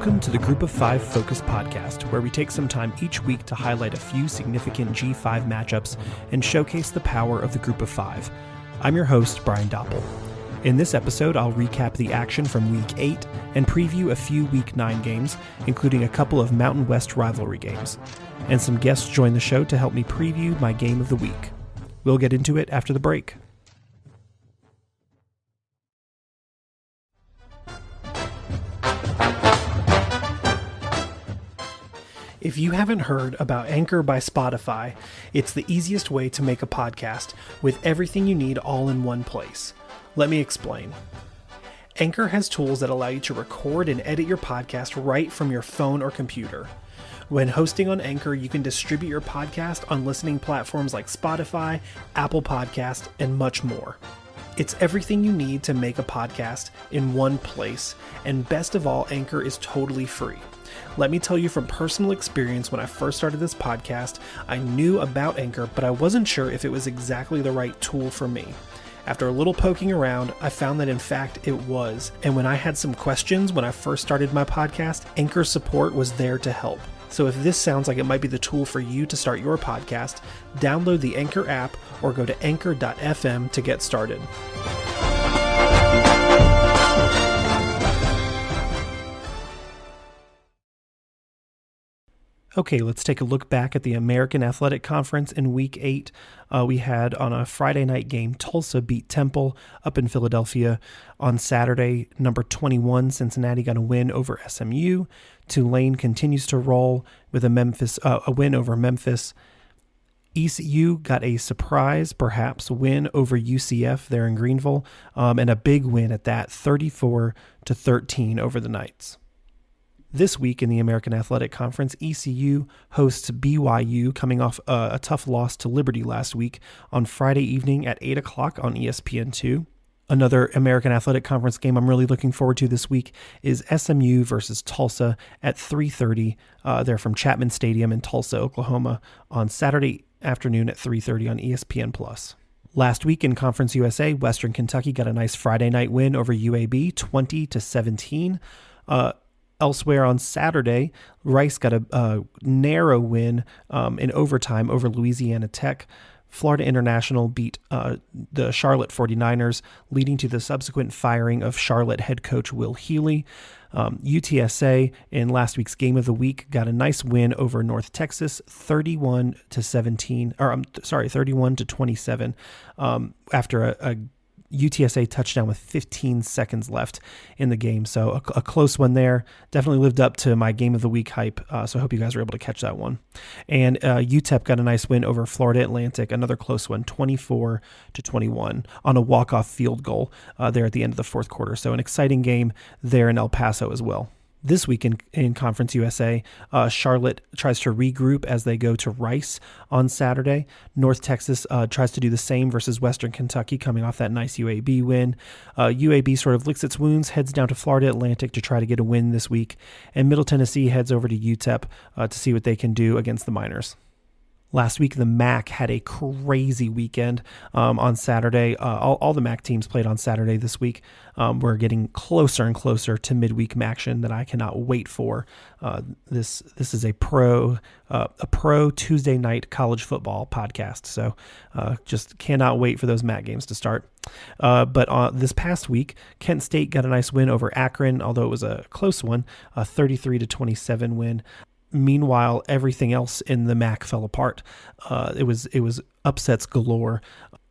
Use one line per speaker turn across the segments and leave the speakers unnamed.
Welcome to the Group of Five Focus podcast, where we take some time each week to highlight a few significant G5 matchups and showcase the power of the Group of Five. I'm your host, Brian Doppel. In this episode, I'll recap the action from Week 8 and preview a few Week 9 games, including a couple of Mountain West rivalry games. And some guests join the show to help me preview my game of the week. We'll get into it after the break. If you haven't heard about Anchor by Spotify, it's the easiest way to make a podcast with everything you need all in one place. Let me explain. Anchor has tools that allow you to record and edit your podcast right from your phone or computer. When hosting on Anchor, you can distribute your podcast on listening platforms like Spotify, Apple Podcast, and much more. It's everything you need to make a podcast in one place, and best of all, Anchor is totally free. Let me tell you from personal experience, when I first started this podcast, I knew about Anchor, but I wasn't sure if it was exactly the right tool for me. After a little poking around, I found that in fact it was. And when I had some questions when I first started my podcast, Anchor support was there to help. So if this sounds like it might be the tool for you to start your podcast, download the Anchor app or go to anchor.fm to get started. Okay, let's take a look back at the American Athletic Conference in Week 8. We had on a Friday night game, Tulsa beat Temple up in Philadelphia. On Saturday, number 21, Cincinnati got a win over SMU. Tulane continues to roll with a win over Memphis. ECU got a surprise, perhaps, win over UCF there in Greenville, and a big win at that, 34-13 over the Knights. This week in the American Athletic Conference, ECU hosts BYU, coming off a tough loss to Liberty last week on Friday evening at 8 o'clock on ESPN2. Another American Athletic Conference game I'm really looking forward to this week is SMU versus Tulsa at 3:30. They're from Chapman Stadium in Tulsa, Oklahoma, on Saturday afternoon at 3:30 on ESPN+. Last week in Conference USA, Western Kentucky got a nice Friday night win over UAB, 20-17. Elsewhere on Saturday, Rice got a narrow win in overtime over Louisiana Tech. Florida International beat the Charlotte 49ers, leading to the subsequent firing of Charlotte head coach Will Healy. UTSA in last week's game of the week got a nice win over North Texas, 31-27, after a UTSA touchdown with 15 seconds left in the game. So a close one there. Definitely lived up to my game of the week hype. So I hope you guys were able to catch that one. And UTEP got a nice win over Florida Atlantic, another close one, 24-21 on a walk-off field goal there at the end of the fourth quarter. So an exciting game there in El Paso as well. This week in Conference USA, Charlotte tries to regroup as they go to Rice on Saturday. North Texas tries to do the same versus Western Kentucky, coming off that nice UAB win. UAB sort of licks its wounds, heads down to Florida Atlantic to try to get a win this week. And Middle Tennessee heads over to UTEP to see what they can do against the Miners. Last week, the MAC had a crazy weekend on Saturday. All the MAC teams played on Saturday this week. We're getting closer and closer to midweek action that I cannot wait for. This is a pro Tuesday night college football podcast, so just cannot wait for those MAC games to start. But this past week, Kent State got a nice win over Akron, although it was a close one, a 33-27 win. Meanwhile, everything else in the MAC fell apart. It was upsets galore.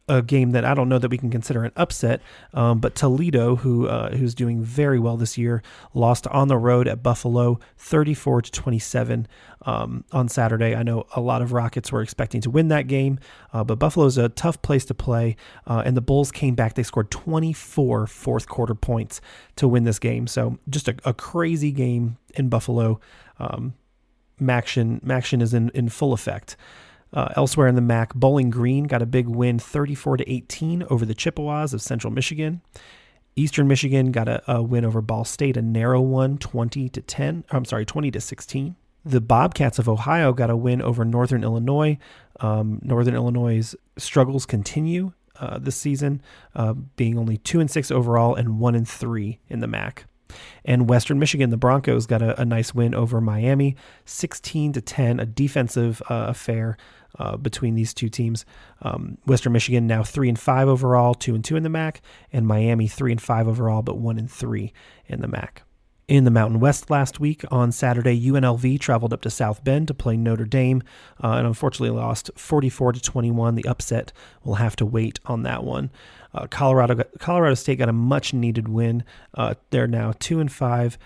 A game that I don't know that we can consider an upset, but Toledo, who's doing very well this year, lost on the road at Buffalo, 34-27 on Saturday. I know a lot of Rockets were expecting to win that game, but Buffalo's a tough place to play, and the Bulls came back. They scored 24 fourth quarter points to win this game. So just a crazy game in Buffalo. Maction is in full effect. Elsewhere in the MAC, Bowling Green got a big win, 34-18 over the Chippewas of Central Michigan. Eastern Michigan got a win over Ball State, a narrow one, 20-16. The Bobcats of Ohio got a win over Northern Illinois. Northern Illinois' struggles continue this season, being only 2-6 overall and 1-3 in the MAC. And Western Michigan, the Broncos got a nice win over Miami, 16-10, a defensive affair between these two teams. Western Michigan now 3-5 overall, 2-2 in the MAC, and Miami 3-5 overall, but 1-3 in the MAC. In the Mountain West last week, on Saturday, UNLV traveled up to South Bend to play Notre Dame and unfortunately lost 44-21. The upset, will have to wait on that one. Colorado State got a much-needed win. They're now 2-5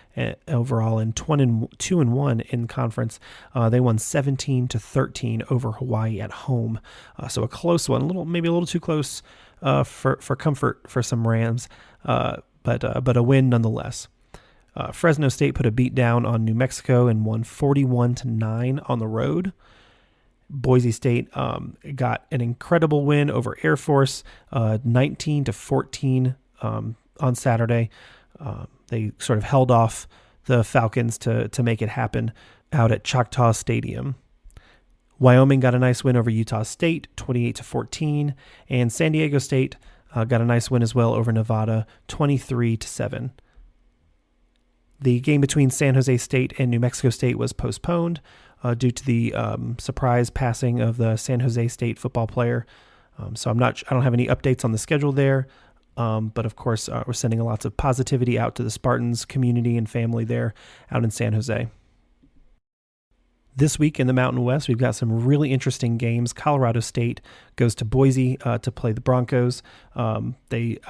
overall and 2-1 in conference. They won 17-13 over Hawaii at home. So a close one, maybe a little too close for comfort for some Rams, but a win nonetheless. Fresno State put a beat down on New Mexico and won 41-9 on the road. Boise State got an incredible win over Air Force, 19-14 on Saturday. They sort of held off the Falcons to make it happen out at Choctaw Stadium. Wyoming got a nice win over Utah State, 28-14, and San Diego State got a nice win as well over Nevada, 23-7. The game between San Jose State and New Mexico State was postponed due to the surprise passing of the San Jose State football player. So I don't have any updates on the schedule there. But of course, we're sending lots of positivity out to the Spartans community and family there out in San Jose. This week in the Mountain West, we've got some really interesting games. Colorado State goes to Boise to play the Broncos. I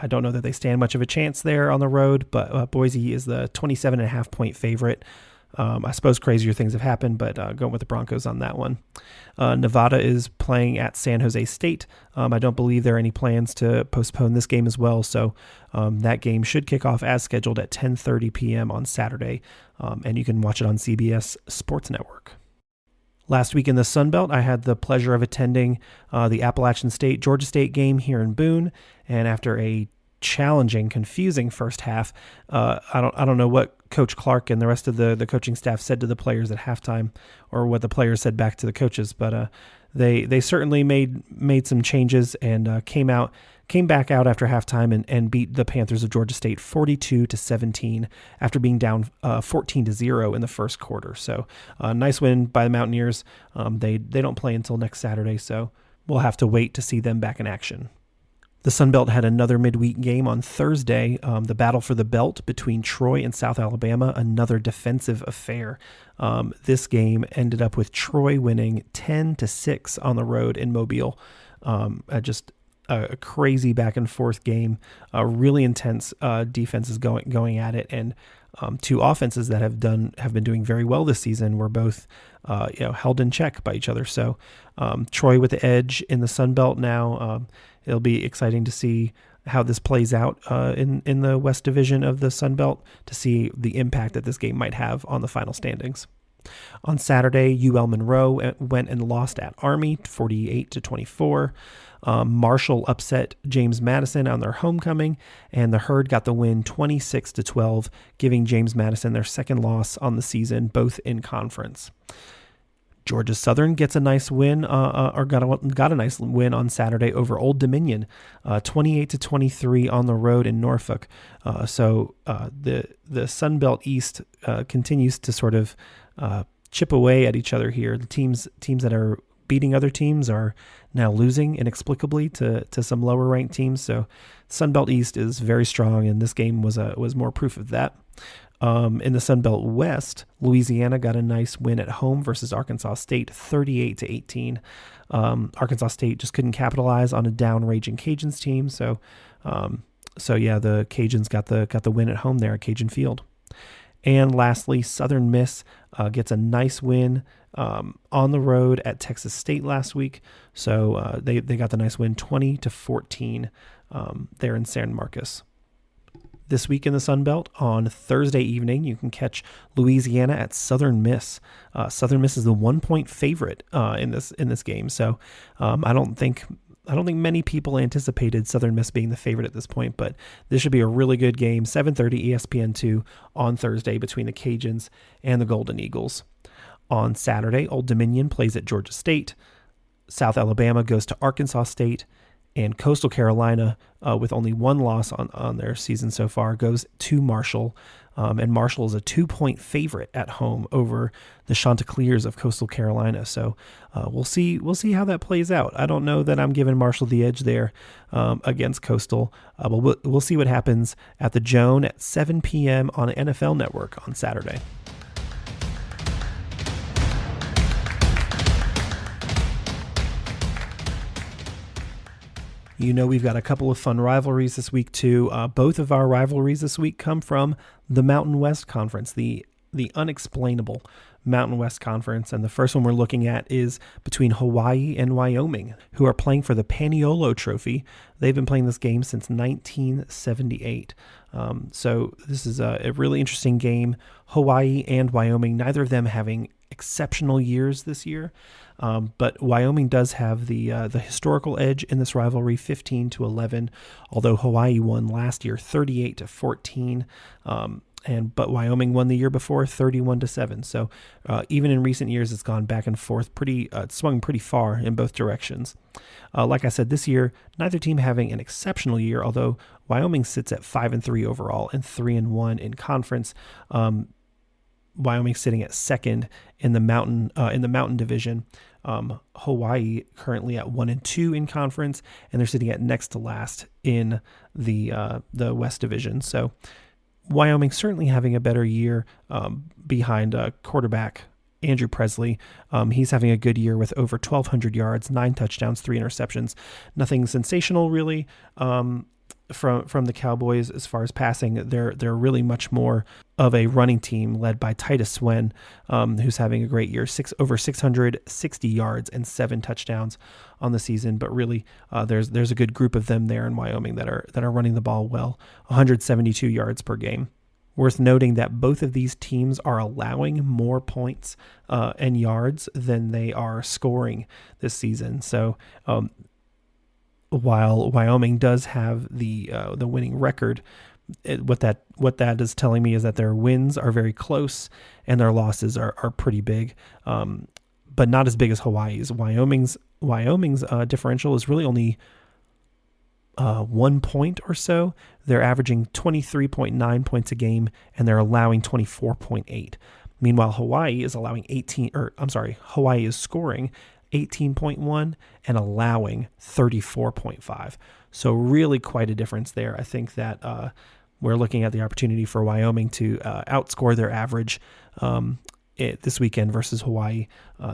don't know that they stand much of a chance there on the road, but Boise is the 27.5-point favorite. I suppose crazier things have happened, but going with the Broncos on that one. Nevada is playing at San Jose State. I don't believe there are any plans to postpone this game as well, so that game should kick off as scheduled at 10:30 p.m. on Saturday, and you can watch it on CBS Sports Network. Last week in the Sun Belt, I had the pleasure of attending the Appalachian State-Georgia State game here in Boone, and after a challenging, confusing first half, I don't know what Coach Clark and the rest of the coaching staff said to the players at halftime, or what the players said back to the coaches, but they certainly made some changes and came back out after halftime and beat the Panthers of Georgia State 42-17 after being down 14-0 in the first quarter. So a nice win by the Mountaineers. They don't play until next Saturday, so we'll have to wait to see them back in action. The Sun Belt had another midweek game on Thursday, the battle for the belt between Troy and South Alabama, another defensive affair. This game ended up with Troy winning 10-6 on the road in Mobile. Just a crazy back and forth game, really intense defenses going at it, and two offenses that have been doing very well this season were both held in check by each other. So Troy with the edge in the Sun Belt now. It'll be exciting to see how this plays out in the West Division of the Sun Belt, to see the impact that this game might have on the final standings. On Saturday, UL Monroe went and lost at Army 48-24. Marshall upset James Madison on their homecoming, and the Herd got the win 26-12, giving James Madison their second loss on the season, both in conference. Georgia Southern gets a nice win, or got a nice win on Saturday over Old Dominion, 28-23 on the road in Norfolk. So the Sun Belt East continues to sort of chip away at each other here. The teams that are beating other teams are now losing inexplicably to some lower ranked teams. So Sun Belt East is very strong, and this game was more proof of that. In the Sun Belt West, Louisiana got a nice win at home versus Arkansas State, 38-18. Arkansas State just couldn't capitalize on a down raging Cajuns team, so the Cajuns got the win at home there at Cajun Field. And lastly, Southern Miss gets a nice win on the road at Texas State last week, so they got the nice win 20-14 there in San Marcos. This week in the Sun Belt, on Thursday evening, you can catch Louisiana at Southern Miss. Southern Miss is the 1-point favorite in this game. So I don't think many people anticipated Southern Miss being the favorite at this point, but this should be a really good game. 7:30 ESPN2 on Thursday between the Cajuns and the Golden Eagles. On Saturday, Old Dominion plays at Georgia State. South Alabama goes to Arkansas State. And Coastal Carolina, with only one loss on their season so far, goes to Marshall. And Marshall is a 2-point favorite at home over the Chanticleers of Coastal Carolina. So we'll see how that plays out. I don't know that I'm giving Marshall the edge there against Coastal. But we'll see what happens at the Joan at 7 p.m. on NFL Network on Saturday. We've got a couple of fun rivalries this week, too. Both of our rivalries this week come from the Mountain West Conference, the unexplainable Mountain West Conference. And the first one we're looking at is between Hawaii and Wyoming, who are playing for the Paniolo Trophy. They've been playing this game since 1978. So this is a really interesting game. Hawaii and Wyoming, neither of them having exceptional years this year. But Wyoming does have the historical edge in this rivalry, 15-11, although Hawaii won last year 38-14. But Wyoming won the year before 31-7. So even in recent years, it's gone back and forth it's swung pretty far in both directions. Like I said, this year, neither team having an exceptional year, although Wyoming sits at 5-3 overall and 3-1 in conference. Wyoming sitting at second in the Mountain Division. Hawaii currently at 1-2 in conference, and they're sitting at next to last in the West Division. So Wyoming certainly having a better year behind quarterback Andrew Presley. He's having a good year with over 1,200 yards, 9 touchdowns, 3 interceptions. Nothing sensational really from the Cowboys as far as passing. They're really much more of a running team led by Titus Swen, who's having a great year, over 660 yards and 7 touchdowns on the season. But really, there's a good group of them there in Wyoming that are running the ball well, 172 yards per game. Worth noting that both of these teams are allowing more points and yards than they are scoring this season. So while Wyoming does have the winning record, what that is telling me is that their wins are very close and their losses are pretty big, but not as big as Hawaii's. Wyoming's differential is really only 1 point or so. They're averaging 23.9 points a game, and they're allowing 24.8. Meanwhile, Hawaii is scoring 18.1 and allowing 34.5. So really quite a difference there. I think that we're looking at the opportunity for Wyoming to outscore their average this weekend versus Hawaii.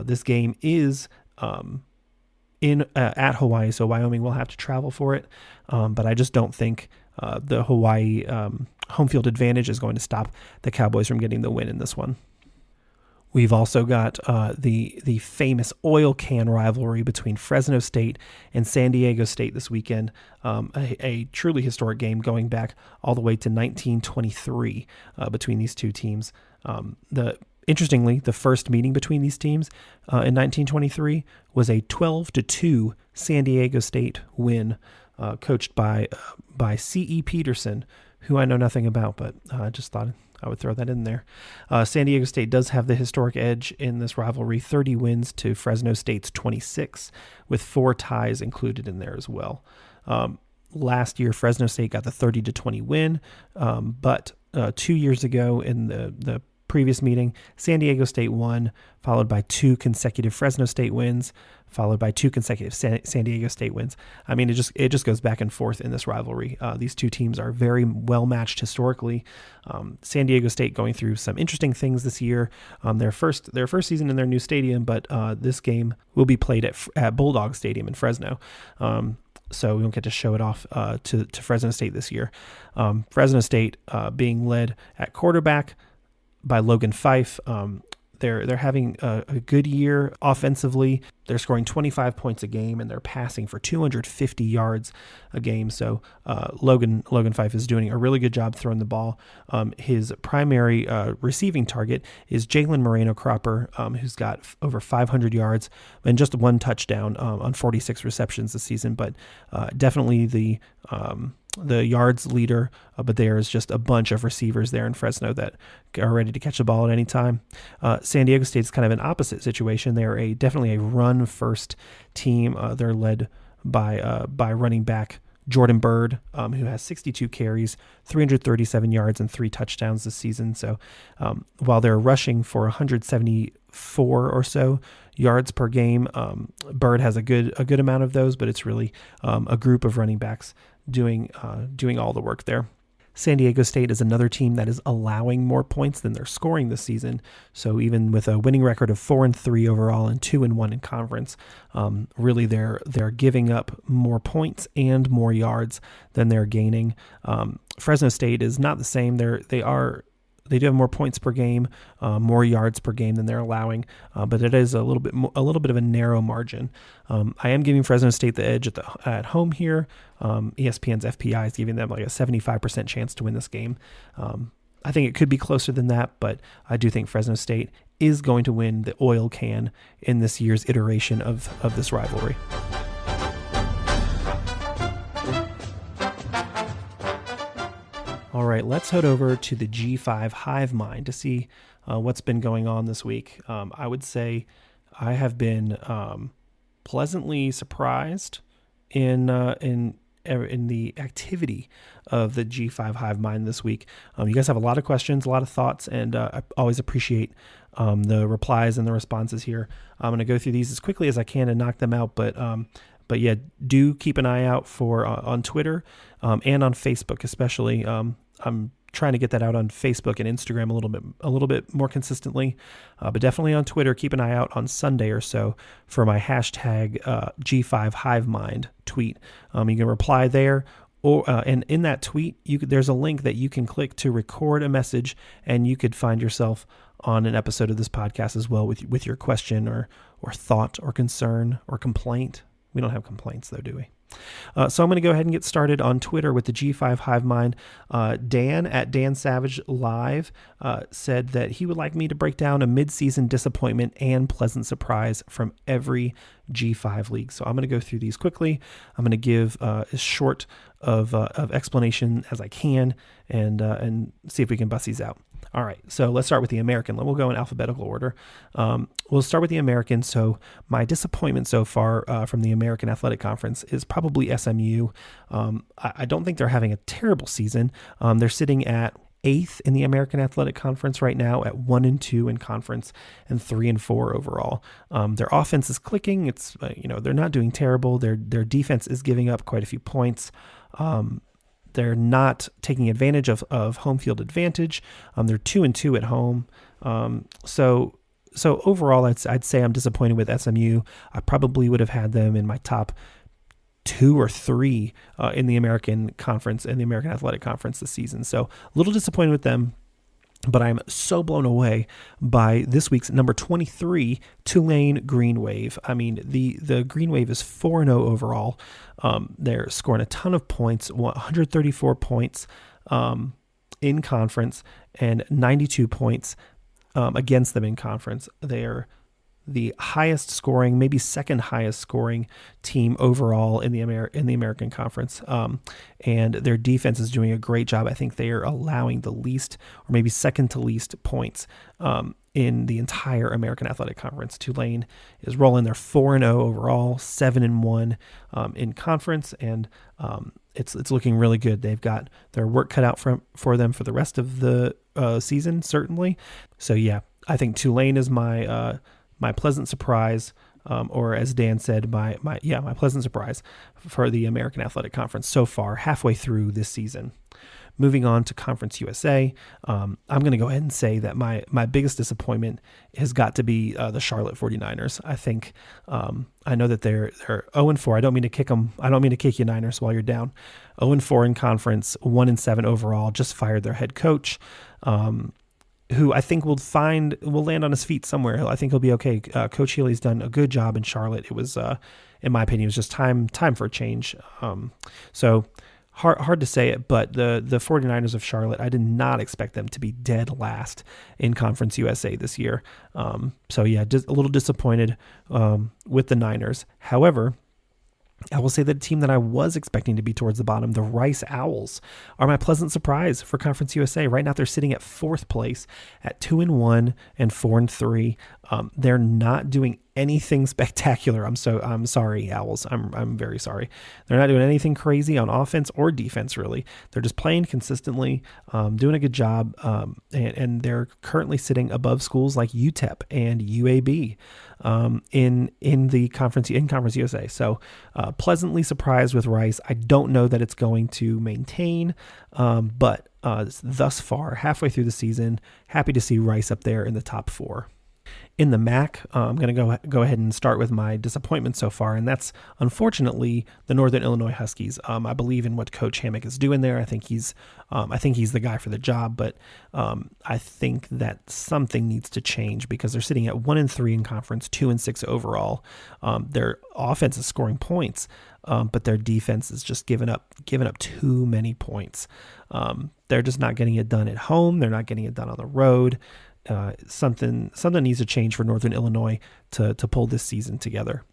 This game is at Hawaii, so Wyoming will have to travel for it. But I just don't think the Hawaii home field advantage is going to stop the Cowboys from getting the win in this one. We've also got the famous oil can rivalry between Fresno State and San Diego State this weekend, a truly historic game going back all the way to 1923 between these two teams. Interestingly, the first meeting between these teams in 1923 was a 12-2 San Diego State win, coached by C.E. Peterson, who I know nothing about, but I just thought I would throw that in there. San Diego State does have the historic edge in this rivalry, 30 wins to Fresno State's 26, with 4 ties included in there as well. Last year, Fresno State got the 30-20 win, but 2 years ago in the previous meeting, San Diego State won, followed by 2 consecutive Fresno State wins, followed by 2 consecutive San Diego State wins. I mean, it just goes back and forth in this rivalry. These two teams are very well matched historically. San Diego State going through some interesting things this year. Their first season in their new stadium, but this game will be played at Bulldog Stadium in Fresno. So we won't get to show it off to Fresno State this year. Fresno State being led at quarterback by Logan Fife. They're having a good year offensively. They're scoring 25 points a game, and they're passing for 250 yards a game. So Logan Fife is doing a really good job throwing the ball. His primary receiving target is Jalen Moreno-Cropper, who's got over 500 yards and just 1 touchdown on 46 receptions this season. But definitely the yards leader, but there is just a bunch of receivers there in Fresno that are ready to catch the ball at any time. San Diego State's kind of an opposite situation. They're definitely a run-first team. They're led by running back Jordan Byrd, who has 62 carries, 337 yards, and 3 touchdowns this season. So while they're rushing for 174 or so yards per game, Byrd has a good amount of those, but it's really a group of running backs doing all the work there. San Diego State is another team that is allowing more points than they're scoring this season. So even with a winning record of 4-3 overall and 2-1 in conference, really they're giving up more points and more yards than they're gaining. Fresno State is not the same. They do have more points per game, more yards per game than they're allowing, but it is a little bit of a narrow margin. I am giving Fresno State the edge at home here. ESPN's FPI is giving them like a 75% chance to win this game. I think it could be closer than that, but I do think Fresno State is going to win the oil can in this year's iteration of this rivalry. All right, let's head over to the G5 Hive Mind to see what's been going on this week. I would say I have been pleasantly surprised in the activity of the G5 Hive Mind this week. You guys have a lot of questions, a lot of thoughts, and I always appreciate the replies and the responses here. I'm going to go through these as quickly as I can and knock them out, but yeah, do keep an eye out for on Twitter and on Facebook, especially. I'm trying to get that out on Facebook and Instagram a little bit more consistently, but definitely on Twitter. Keep an eye out on Sunday or so for my hashtag G5 Hive Mind tweet. You can reply there, or and in that tweet, there's a link that you can click to record a message, and you could find yourself on an episode of this podcast as well with your question or thought or concern or complaint. We don't have complaints though, do we? So I'm going to go ahead and get started on Twitter with the G5 Hive Mind. Dan at Dan Savage Live said that he would like me to break down a midseason disappointment and pleasant surprise from every G5 league. So I'm going to go through these quickly. I'm going to give as short of explanation as I can and see if we can bust these out. All right, so let's start with the American. We'll go in alphabetical order. We'll start with the American. So my disappointment so far from the American Athletic Conference is probably SMU. I don't think they're having a terrible season. They're sitting at 8th in the American Athletic Conference right now at 1-2 in conference and 3-4 overall. Their offense is clicking. It's they're not doing terrible. Their defense is giving up quite a few points. They're not taking advantage of home field advantage. They're 2-2 at home. So overall, I'd say I'm disappointed with SMU. I probably would have had them in my top 2 or 3 in the American Conference and the American Athletic Conference this season. So a little disappointed with them. But I'm so blown away by this week's number 23 Tulane Green Wave. I mean, the Green Wave is 4-0 overall. They're scoring a ton of points, 134 points in conference and 92 points against them in conference. They're the highest scoring, maybe second highest scoring team overall in the American Conference. And their defense is doing a great job. I think they are allowing the least or maybe second to least points in the entire American Athletic Conference. Tulane is rolling. They're 4-0 overall, 7-1 in conference, and it's looking really good. They've got their work cut out for them for the rest of the season, certainly. So yeah, I think Tulane is my pleasant surprise, or as Dan said, my pleasant surprise for the American Athletic Conference so far, halfway through this season. Moving on to Conference USA, I'm going to go ahead and say that my biggest disappointment has got to be the Charlotte 49ers. I think I know that they're 0-4. I don't mean to kick them. I don't mean to kick you Niners while you're down. 0-4 in conference, 1-7 overall. Just fired their head coach. Who I think will land on his feet somewhere. I think he'll be okay. Coach Healy's done a good job in Charlotte. It was, in my opinion, it was just time for a change. So hard to say it, but the 49ers of Charlotte, I did not expect them to be dead last in Conference USA this year. So yeah, just a little disappointed with the Niners. However, I will say that a team that I was expecting to be towards the bottom, the Rice Owls, are my pleasant surprise for Conference USA. Right now, they're sitting at 4th place at 2-1 and 4-3. They're not doing anything spectacular. I'm sorry, Owls. I'm very sorry. They're not doing anything crazy on offense or defense, really. They're just playing consistently, doing a good job, and they're currently sitting above schools like UTEP and UAB in the conference USA. So pleasantly surprised with Rice. I don't know that it's going to maintain, but thus far, halfway through the season, happy to see Rice up there in the top 4. In the MAC, I'm going to go ahead and start with my disappointment so far, and that's unfortunately the Northern Illinois Huskies. I believe in what Coach Hammock is doing there. I think he's the guy for the job, but I think that something needs to change because they're sitting at 1-3 in conference, 2-6 overall. Their offense is scoring points, but their defense is just giving up too many points. They're just not getting it done at home. They're not getting it done on the road. Something needs to change for Northern Illinois to pull this season together.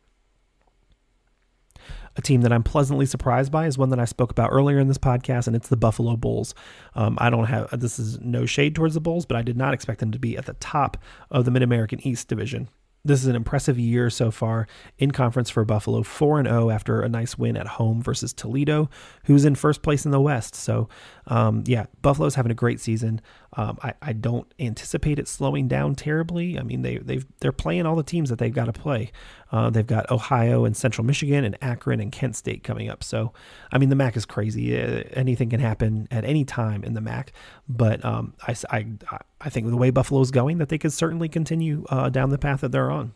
A team that I'm pleasantly surprised by is one that I spoke about earlier in this podcast, and it's the Buffalo Bulls. This is no shade towards the Bulls, but I did not expect them to be at the top of the Mid-American East Division. This is an impressive year so far in conference for Buffalo, 4-0 after a nice win at home versus Toledo, who's in first place in the West. So, Buffalo's having a great season. I don't anticipate it slowing down terribly. I mean, they're playing all the teams that they've got to play. They've got Ohio and Central Michigan and Akron and Kent State coming up. So, I mean, the MAC is crazy. Anything can happen at any time in the MAC. But I think the way Buffalo's going, that they could certainly continue down the path that they're on.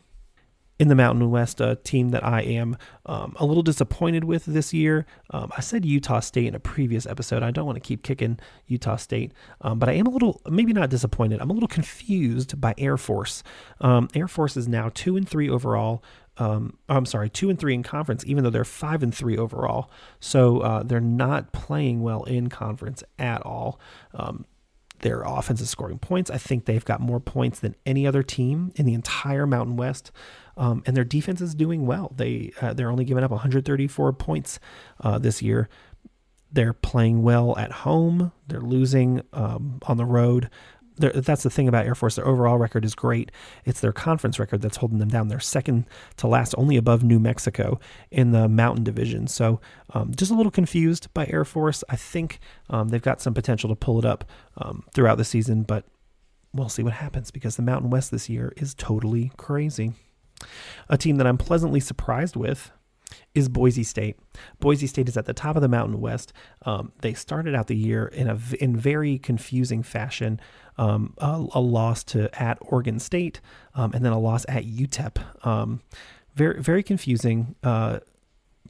In the Mountain West, a team that I am a little disappointed with this year. I said Utah State in a previous episode. I don't want to keep kicking Utah State, but I am a little, maybe not disappointed. I'm a little confused by Air Force. Air Force is now 2-3 overall. 2-3 in conference, even though they're 5-3 overall. So they're not playing well in conference at all. Their offense is scoring points. I think they've got more points than any other team in the entire Mountain West. And their defense is doing well. They're only giving up 134 points this year. They're playing well at home. They're losing on the road. That's the thing about Air Force. Their overall record is great. It's their conference record that's holding them down. They're second to last, only above New Mexico in the Mountain Division. So just a little confused by Air Force. I think they've got some potential to pull it up throughout the season, but we'll see what happens because the Mountain West this year is totally crazy. A team that I'm pleasantly surprised with is Boise State. Boise State is at the top of the Mountain West. They started out the year in very confusing fashion. A loss at Oregon State, and then a loss at UTEP. Very, very confusing.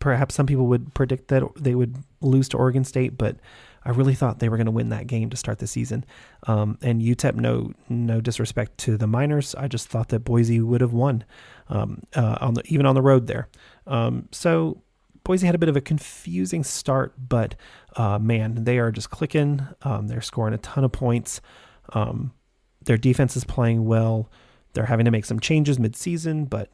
Perhaps some people would predict that they would lose to Oregon State, but I really thought they were going to win that game to start the season. And UTEP, no disrespect to the Miners, I just thought that Boise would have won, even on the road there. So Boise had a bit of a confusing start, but man, they are just clicking. They're scoring a ton of points. Their defense is playing well. They're having to make some changes mid-season, but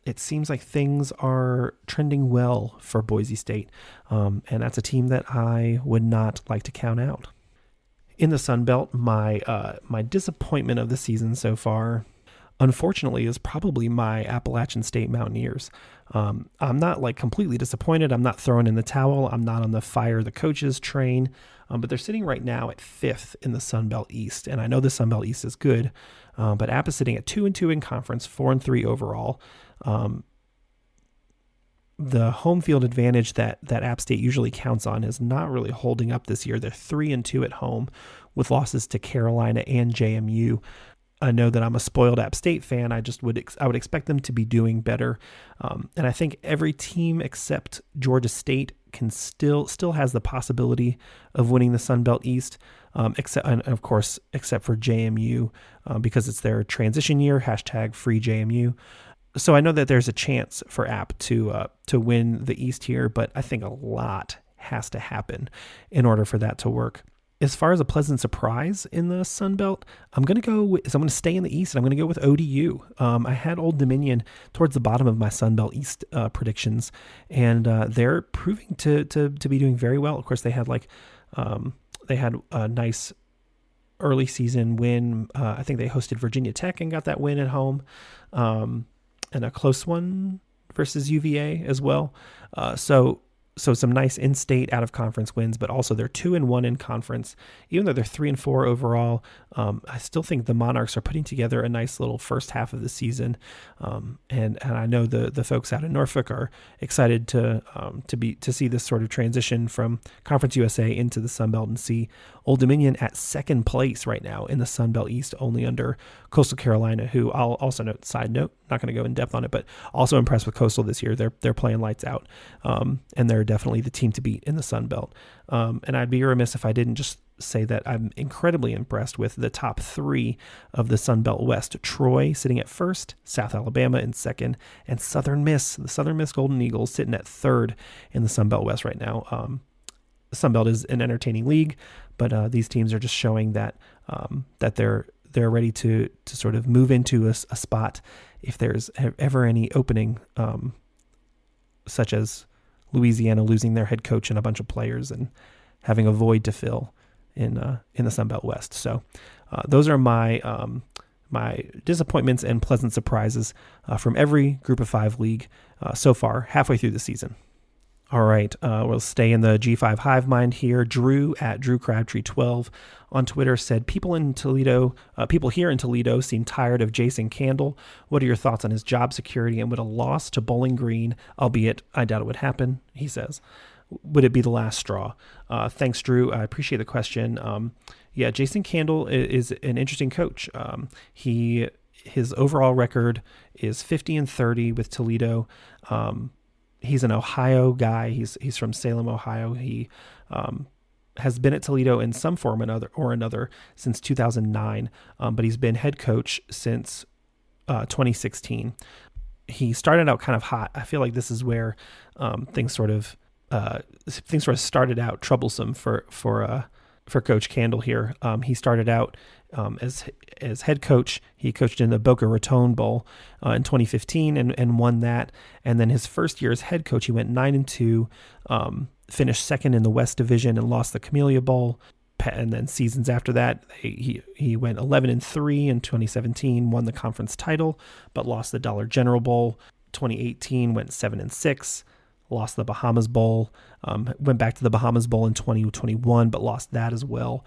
it seems like things are trending well for Boise State, and that's a team that I would not like to count out. In the Sun Belt, my disappointment of the season so far, unfortunately, is probably my Appalachian State Mountaineers. I'm not like completely disappointed. I'm not throwing in the towel. I'm not on the fire the coaches train, but they're sitting right now at 5th in the Sun Belt East, and I know the Sun Belt East is good. But App is sitting at 2-2 in conference, 4-3 overall. The home field advantage that App State usually counts on is not really holding up this year. They're 3-2 at home with losses to Carolina and JMU. I know that I'm a spoiled App State fan. I would expect them to be doing better. And I think every team except Georgia State can still has the possibility of winning the Sun Belt East, except for JMU, because it's their transition year, #FreeJMU. So I know that there's a chance for App to win the East here, but I think a lot has to happen in order for that to work. As far as a pleasant surprise in the Sun Belt, I'm going to stay in the East, and I'm going to go with ODU. I had Old Dominion towards the bottom of my Sun Belt East predictions, and they're proving to be doing very well. Of course, they had a nice early season win. I think they hosted Virginia Tech and got that win at home. a close one versus UVA as well. So some nice in-state out-of-conference wins, but also they're 2-1 in conference. Even though they're 3-4 overall, I still think the Monarchs are putting together a nice little first half of the season. And I know the folks out in Norfolk are excited to see this sort of transition from Conference USA into the Sun Belt and see Old Dominion at second place right now in the Sun Belt East, only under Coastal Carolina, who I'll also note, side note, not going to go in depth on it, but also impressed with Coastal this year. They're playing lights out, and they're definitely the team to beat in the Sun Belt. And I'd be remiss if I didn't just say that I'm incredibly impressed with the top three of the Sun Belt West. Troy sitting at first, South Alabama in second, and the Southern Miss Golden Eagles sitting at third in the Sun Belt West right now. The Sun Belt is an entertaining league, but these teams are just showing that they're ready to sort of move into a spot if there's ever any opening, such as Louisiana losing their head coach and a bunch of players and having a void to fill in the Sun Belt West. So those are my disappointments and pleasant surprises from every Group of Five league so far, halfway through the season. All right, we'll stay in the G5 hive mind here. Drew at Drew Crabtree 12 on Twitter said, people here in Toledo seem tired of Jason Candle. What are your thoughts on his job security, and would a loss to Bowling Green, albeit I doubt it would happen, he says, would it be the last straw? Thanks, Drew. I appreciate the question. Yeah, Jason Candle is an interesting coach. His overall record is 50-30 with Toledo. He's an Ohio guy. He's from Salem, Ohio. He has been at Toledo in some form or another since 2009, but he's been head coach since 2016. He started out kind of hot. I feel like this is where things sort of started out troublesome for Coach Candle here. He started out as head coach. He coached in the Boca Raton Bowl in 2015 and won that. And then his first year as head coach, he went 9-2, finished second in the West Division and lost the Camellia Bowl. And then seasons after that, he went 11-3 in 2017, won the conference title, but lost the Dollar General Bowl. 2018 went 7-6. Lost the Bahamas Bowl, went back to the Bahamas Bowl in 2021, but lost that as well.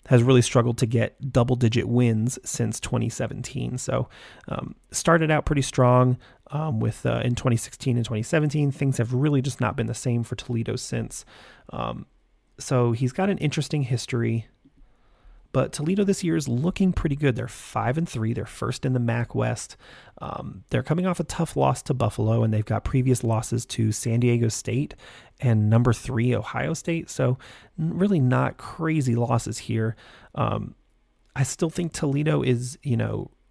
Has really struggled to get double-digit wins since 2017. So started out pretty strong with in 2016 and 2017. Things have really just not been the same for Toledo since. So he's got an interesting history. But Toledo this year is looking pretty good. They're 5-3. They're first in the MAC West. They're coming off a tough loss to Buffalo, and they've got previous losses to San Diego State and number 3 Ohio State. So really not crazy losses here. I still think Toledo is,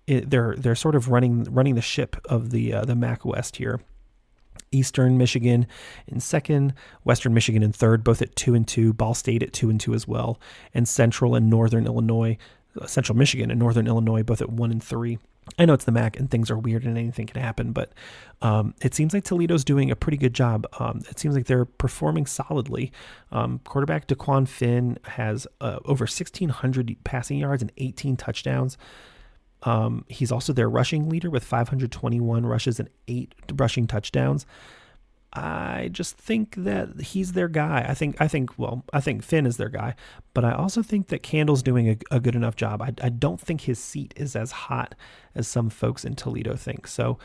they're sort of running the ship of the MAC West here. Eastern Michigan in second, Western Michigan in third, both at 2-2, Ball State at 2-2 as well, and Central and Northern Illinois, Central Michigan and Northern Illinois, both at 1-3. I know it's the MAC and things are weird and anything can happen, but it seems like Toledo's doing a pretty good job. It seems like they're performing solidly. Quarterback DeQuan Finn has over 1,600 passing yards and 18 touchdowns. He's also their rushing leader with 521 rushes and 8 rushing touchdowns. I just think that he's their guy. I think Finn is their guy, but I also think that Candle's doing a good enough job. I don't think his seat is as hot as some folks in Toledo think. So,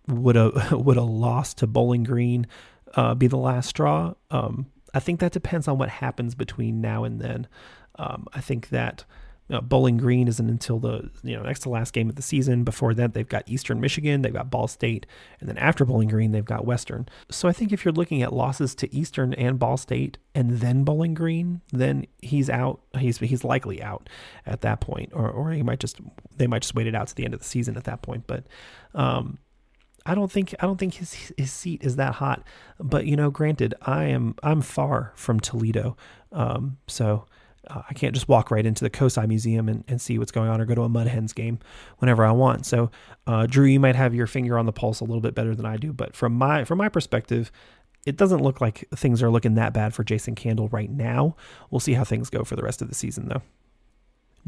would a loss to Bowling Green be the last straw? I think that depends on what happens between now and then. I think that Bowling Green isn't until the next to last game of the season. Before that, they've got Eastern Michigan, they've got Ball State, and then after Bowling Green, they've got Western. So I think if you're looking at losses to Eastern and Ball State and then Bowling Green, then he's out. He's likely out at that point, or they might just wait it out to the end of the season at that point. But I don't think his seat is that hot. But granted, I'm far from Toledo, so. I can't just walk right into the COSI Museum and see what's going on or go to a Mud Hens game whenever I want. So, Drew, you might have your finger on the pulse a little bit better than I do. But from my perspective, it doesn't look like things are looking that bad for Jason Candle right now. We'll see how things go for the rest of the season, though.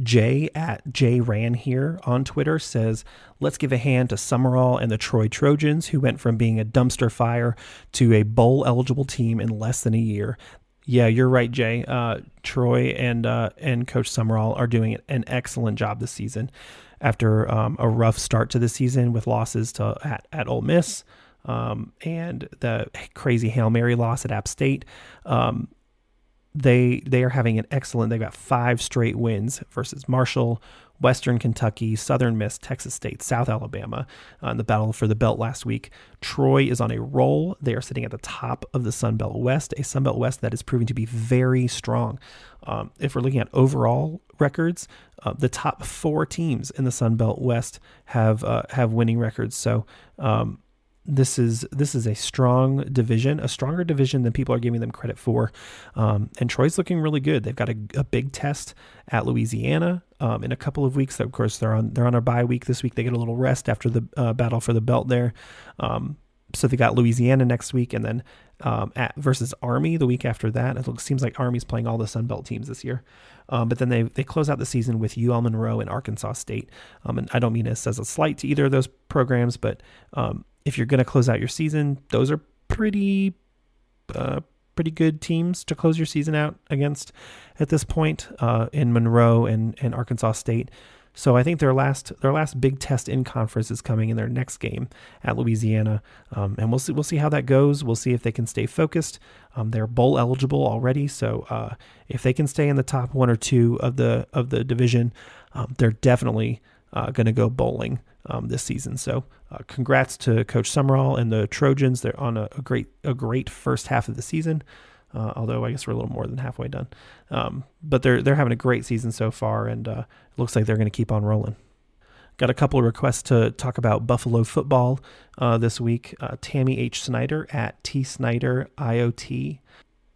Jay at JRan here on Twitter says, let's give a hand to Summerall and the Troy Trojans, who went from being a dumpster fire to a bowl eligible team in less than a year. Yeah, you're right, Jay. Troy and Coach Summerall are doing an excellent job this season. After a rough start to the season with losses to at Ole Miss and the crazy Hail Mary loss at App State, they are having an excellent. They've got 5 straight wins versus Marshall, Western Kentucky, Southern Miss, Texas State, South Alabama in the battle for the belt last week. Troy is on a roll. They are sitting at the top of the Sun Belt West, a Sun Belt West that is proving to be very strong. If we're looking at overall records, the top 4 teams in the Sun Belt West have winning records. So this is a strong division, a stronger division than people are giving them credit for. And Troy's looking really good. They've got a big test at Louisiana in a couple of weeks. Of course, they're on a bye week this week. They get a little rest after the battle for the belt there. So they got Louisiana next week, and then versus Army the week after that. It seems like Army's playing all the Sun Belt teams this year. But then they close out the season with UL Monroe and Arkansas State. And I don't mean this as a slight to either of those programs, but if you're going to close out your season, those are pretty good teams to close your season out against at this point in Monroe and Arkansas State. So I think their last big test in conference is coming in their next game at Louisiana, and we'll see how that goes. We'll see if they can stay focused. They're bowl eligible already, so if they can stay in the top 1 or 2 of the division, they're definitely going to go bowling this season. So congrats to Coach Summerall and the Trojans. They're on a great first half of the season. Although I guess we're a little more than halfway done. But they're having a great season so far, and it looks like they're going to keep on rolling. Got a couple of requests to talk about Buffalo football this week. Tammy H. Snyder at TSnyderIoT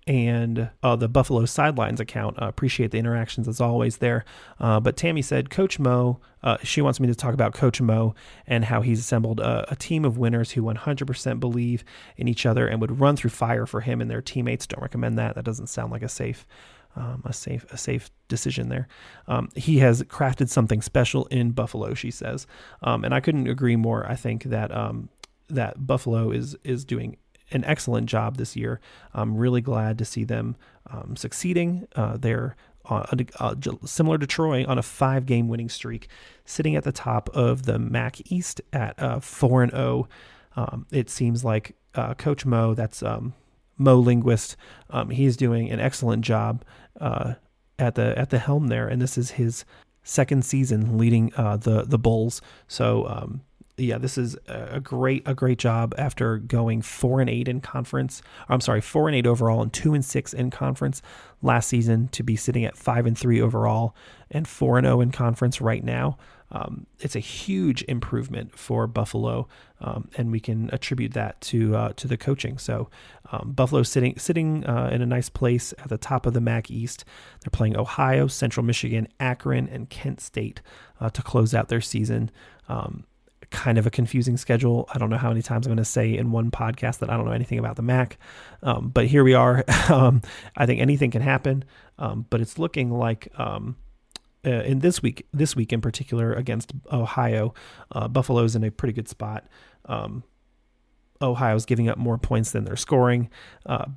and the Buffalo Sidelines account. Appreciate the interactions as always there. But Tammy said, Coach Mo, she wants me to talk about Coach Mo and how he's assembled a team of winners who 100% believe in each other and would run through fire for him and their teammates. Don't recommend that. That doesn't sound like a safe decision there. He has crafted something special in Buffalo, she says. And I couldn't agree more. I think that that Buffalo is doing an excellent job this year. I'm really glad to see them succeeding. They're similar to Troy on a 5-game winning streak, sitting at the top of the MAC East at 4-0. It seems like Coach Mo, that's Mo Linguist, he's doing an excellent job at the helm there, and this is his second season leading the Bulls. So yeah, this is a great job after going 4-8 in conference. I'm sorry, 4-8 overall and 2-6 in conference last season, to be sitting at 5-3 overall and 4-0 in conference right now. It's a huge improvement for Buffalo, and we can attribute that to the coaching. So Buffalo sitting in a nice place at the top of the MAC East. They're playing Ohio, Central Michigan, Akron, and Kent State to close out their season. Kind of a confusing schedule. I don't know how many times I'm going to say in one podcast that I don't know anything about the MAC, but here we are. I think anything can happen, but it's looking like in this week in particular against Ohio, Buffalo's in a pretty good spot. Ohio's giving up more points than they're scoring.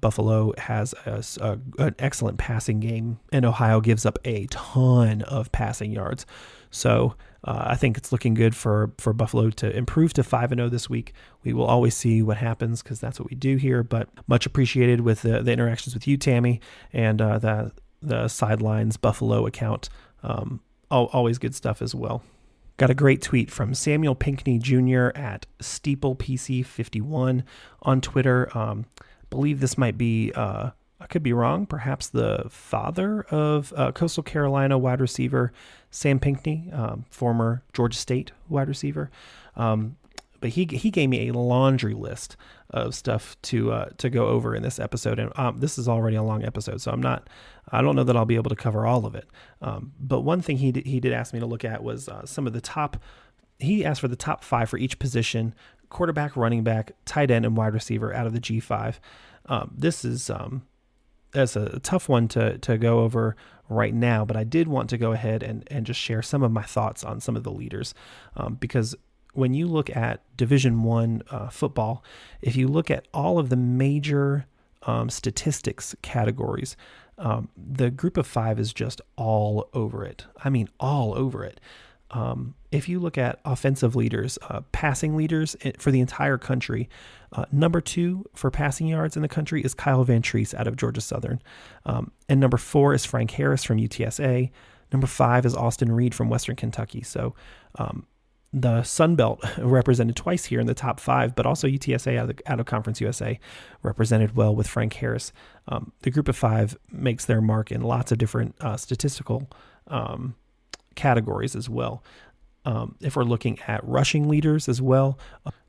Buffalo has an excellent passing game, and Ohio gives up a ton of passing yards. So I think it's looking good for Buffalo to improve to 5-0 this week. We will always see what happens because that's what we do here, but much appreciated with the interactions with you, Tammy, and the Sidelines Buffalo account. Always good stuff as well. Got a great tweet from Samuel Pinkney Jr. at SteeplePC51 on Twitter. Believe this might be, I could be wrong, perhaps the father of Coastal Carolina wide receiver Sam Pinkney, former Georgia State wide receiver. But he gave me a laundry list of stuff to go over in this episode, and this is already a long episode, so I don't know that I'll be able to cover all of it. But one thing he did ask me to look at was some of the top. He asked for the top 5 for each position: quarterback, running back, tight end, and wide receiver out of the G5. This is that's a tough one to go over right now, but I did want to go ahead and just share some of my thoughts on some of the leaders, because when you look at Division One football, if you look at all of the major statistics categories, the group of five is just all over it. I mean, all over it. If you look at offensive leaders, passing leaders for the entire country, number 2 for passing yards in the country is Kyle Van Treese out of Georgia Southern. And number 4 is Frank Harris from UTSA. Number 5 is Austin Reed from Western Kentucky. So the Sun Belt represented twice here in the top 5, but also UTSA out of Conference USA represented well with Frank Harris. The group of 5 makes their mark in lots of different statistical categories as well. If we're looking at rushing leaders as well,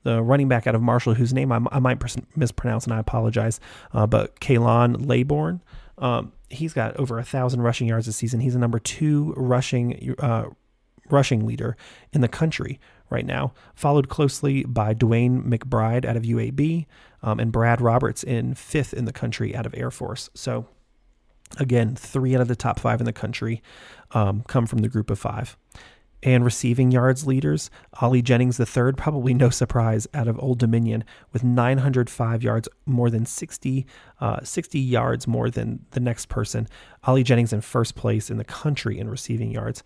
the running back out of Marshall, whose name I might mispronounce and I apologize, but Kaylon Laybourne, he's got over 1,000 rushing yards this season. He's a number 2 rushing leader in the country right now, followed closely by Dwayne McBride out of UAB, and Brad Roberts in 5th in the country out of Air Force. So again, 3 out of the top 5 in the country come from the group of 5. And receiving yards leaders, Ollie Jennings III, probably no surprise, out of Old Dominion with 905 yards, more than 60 yards more than the next person. Ollie Jennings in first place in the country in receiving yards.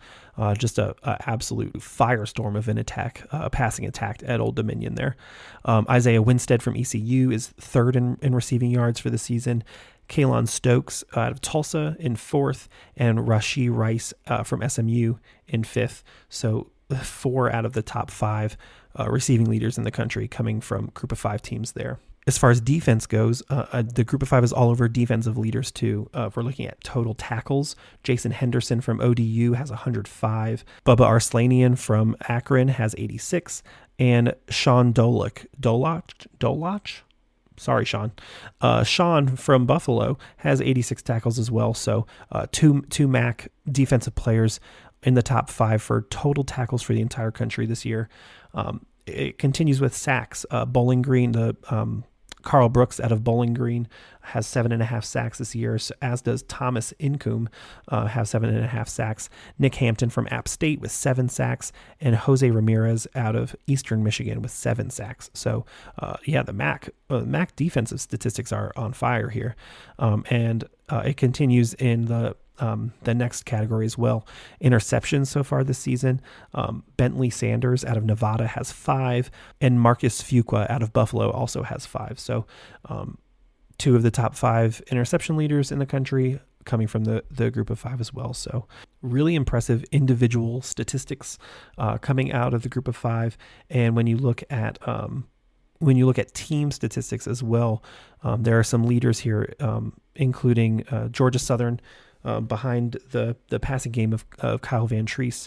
Just a absolute firestorm of an attack, passing attack at Old Dominion there. Isaiah Winstead from ECU is 3rd in receiving yards for the season. Kalon Stokes out of Tulsa in 4th, and Rashee Rice from SMU in 5th. So 4 out of the top 5 receiving leaders in the country coming from group of 5 teams there. As far as defense goes, the group of 5 is all over defensive leaders too. If we're looking at total tackles, Jason Henderson from ODU has 105. Bubba Arslanian from Akron has 86. And Sean Dolach? Sorry, Sean. Sean from Buffalo has 86 tackles as well. So two MAC defensive players in the top 5 for total tackles for the entire country this year. It continues with sacks. Bowling Green, Carl Brooks out of Bowling Green has 7.5 sacks this year, as does Thomas Incombe, have 7.5 sacks. Nick Hampton from App State with 7 sacks, and Jose Ramirez out of Eastern Michigan with 7 sacks. So, the MAC defensive statistics are on fire here, and it continues in the next category as well. Interceptions so far this season, Bentley Sanders out of Nevada has 5, and Marcus Fuqua out of Buffalo also has 5. So 2 of the top 5 interception leaders in the country coming from the group of 5 as well. So really impressive individual statistics coming out of the group of 5. And when you look at team statistics as well, there are some leaders here, including Georgia Southern, behind the passing game of Kyle Van Treese,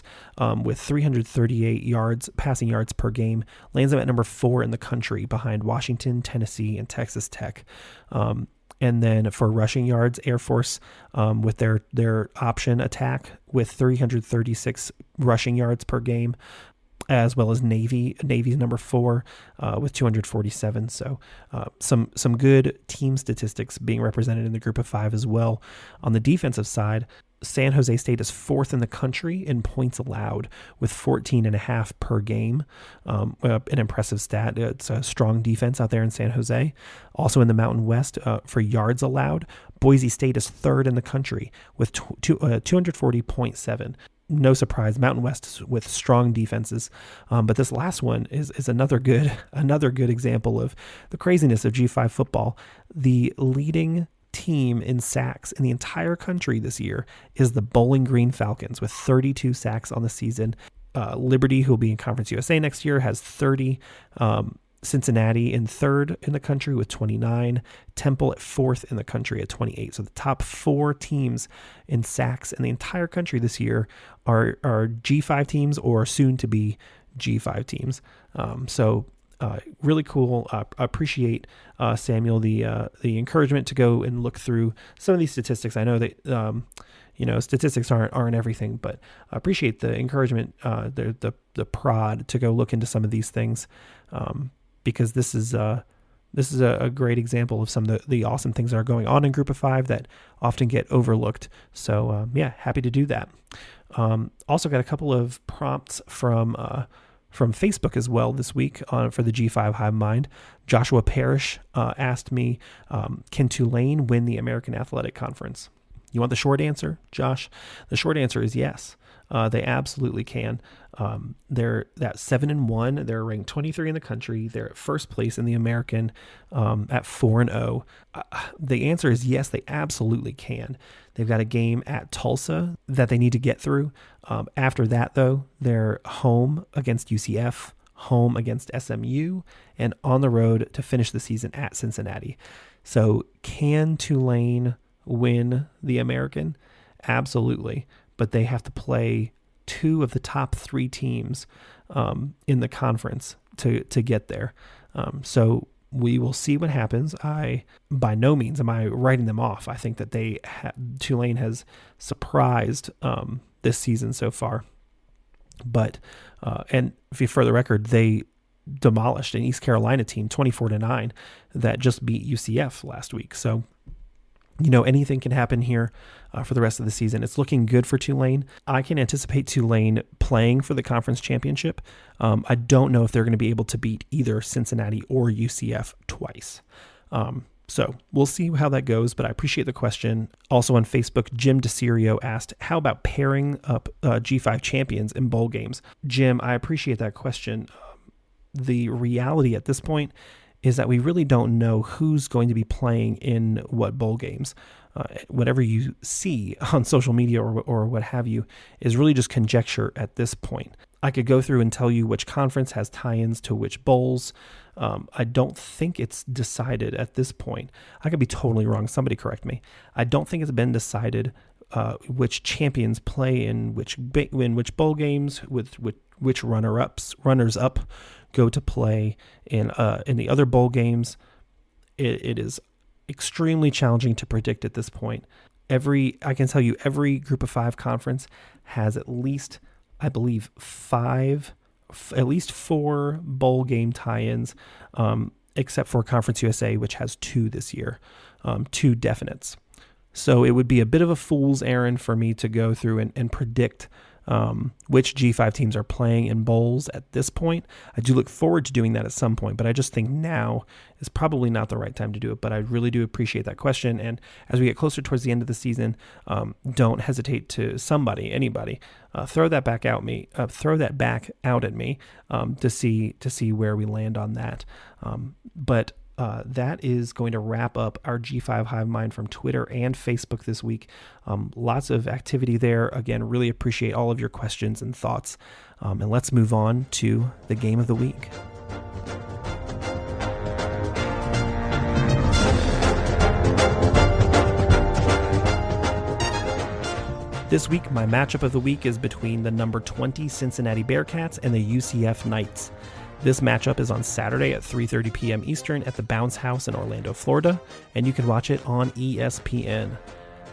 with 338 passing yards per game, lands them at number 4 in the country behind Washington, Tennessee, and Texas Tech. And then for rushing yards, Air Force with their option attack with 336 rushing yards per game, as well as Navy's number 4 with 247. So some good team statistics being represented in the group of 5 as well. On the defensive side, San Jose State is 4th in the country in points allowed with 14.5 per game. An impressive stat. It's a strong defense out there in San Jose. Also in the Mountain West, for yards allowed, Boise State is 3rd in the country with 240.7. No surprise, Mountain West with strong defenses. But this last one is another good example of the craziness of G5 football. The leading team in sacks in the entire country this year is the Bowling Green Falcons with 32 sacks on the season. Liberty, who will be in Conference USA next year, has 30. Cincinnati in 3rd in the country with 29. Temple at 4th in the country at 28. So the top 4 teams in sacks in the entire country this year are G5 teams or soon to be G5 teams. Really cool. I appreciate, Samuel, the encouragement to go and look through some of these statistics. I know that statistics aren't everything, but I appreciate the encouragement, the prod to go look into some of these things, because this is this is a great example of some of the awesome things that are going on in Group of Five that often get overlooked. So happy to do that. Also got a couple of prompts from Facebook as well this week for the G5 Hive Mind. Joshua Parrish asked me, can Tulane win the American Athletic Conference? You want the short answer, Josh? The short answer is yes. They absolutely can. They're at 7-1. They're ranked 23 in the country. They're at first place in the American at 4-0. The answer is yes, they absolutely can. They've got a game at Tulsa that they need to get through. After that, though, they're home against UCF, home against SMU, and on the road to finish the season at Cincinnati. So can Tulane win the American? Absolutely. But they have to play two of the top three teams in the conference to get there. So we will see what happens. By no means am I writing them off. I think that Tulane has surprised this season so far. But and for the record, they demolished an East Carolina team 24-9 that just beat UCF last week. So anything can happen here for the rest of the season. It's looking good for Tulane. I can anticipate Tulane playing for the conference championship. I don't know if they're going to be able to beat either Cincinnati or UCF twice. So we'll see how that goes, but I appreciate the question. Also on Facebook, Jim DeCirio asked, how about pairing up G5 champions in bowl games? Jim, I appreciate that question. The reality at this point is that we really don't know who's going to be playing in what bowl games. Whatever you see on social media or what have you is really just conjecture at this point. I could go through and tell you which conference has tie-ins to which bowls. I don't think it's decided at this point. I could be totally wrong. Somebody correct me. I don't think it's been decided which champions play in which bowl games, with which runners up go to play in the other bowl games. It is extremely challenging to predict at this point. I can tell you every Group of Five conference has at least, I believe, at least four bowl game tie-ins, except for Conference USA, which has two this year, two definites. So it would be a bit of a fool's errand for me to go through and predict which G5 teams are playing in bowls at this point. I do look forward to doing that at some point, but I just think now is probably not the right time to do it. But I really do appreciate that question. And as we get closer towards the end of the season, don't hesitate to anybody, throw that back out at me to see where we land on that. But that is going to wrap up our G5 Hive Mind from Twitter and Facebook this week. Lots of activity there. Again, really appreciate all of your questions and thoughts. And let's move on to the game of the week. This week, my matchup of the week is between the number 20 Cincinnati Bearcats and the UCF Knights. This matchup is on Saturday at 3:30 p.m. Eastern at the Bounce House in Orlando, Florida, and you can watch it on ESPN.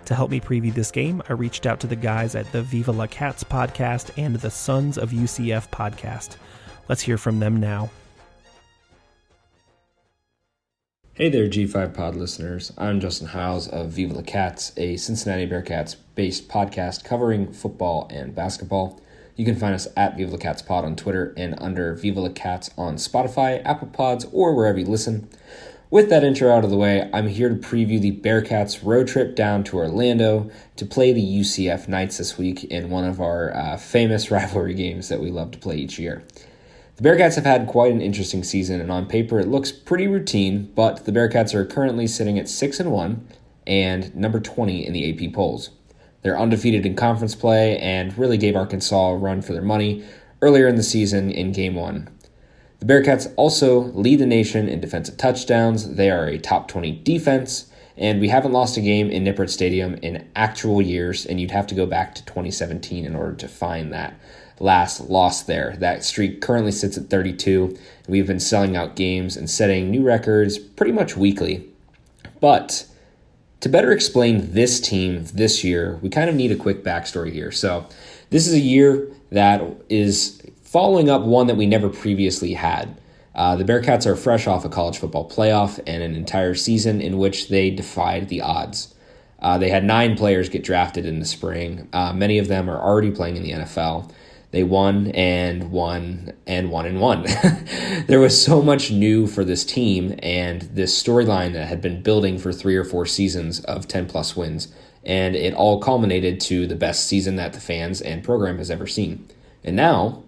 To help me preview this game, I reached out to the guys at the Viva La Cats podcast and the Sons of UCF podcast. Let's hear from them now.
Hey there, G5 Pod listeners. I'm Justin Hiles of Viva La Cats, a Cincinnati Bearcats-based podcast covering football and basketball. You can find us at Viva La Cats Pod on Twitter and under Viva La Cats on Spotify, Apple Pods, or wherever you listen. With that intro out of the way, I'm here to preview the Bearcats' road trip down to Orlando to play the UCF Knights this week in one of our famous rivalry games that we love to play each year. The Bearcats have had quite an interesting season, and on paper it looks pretty routine, but the Bearcats are currently sitting at 6-1 and number 20 in the AP polls. They're undefeated in conference play and really gave Arkansas a run for their money earlier in the season in Game 1. The Bearcats also lead the nation in defensive touchdowns. They are a top 20 defense, and we haven't lost a game in Nippert Stadium in actual years, and you'd have to go back to 2017 in order to find that last loss there. That streak currently sits at 32, and we've been selling out games and setting new records pretty much weekly. But to better explain this team this year, we kind of need a quick backstory here. So this is a year that is following up one that we never previously had. The Bearcats are fresh off a college football playoff and an entire season in which they defied the odds. They had 9 players get drafted in the spring. Many of them are already playing in the NFL. They won and won and won and won. There was so much new for this team and this storyline that had been building for 3 or 4 seasons of 10-plus wins. And it all culminated to the best season that the fans and program has ever seen. And now,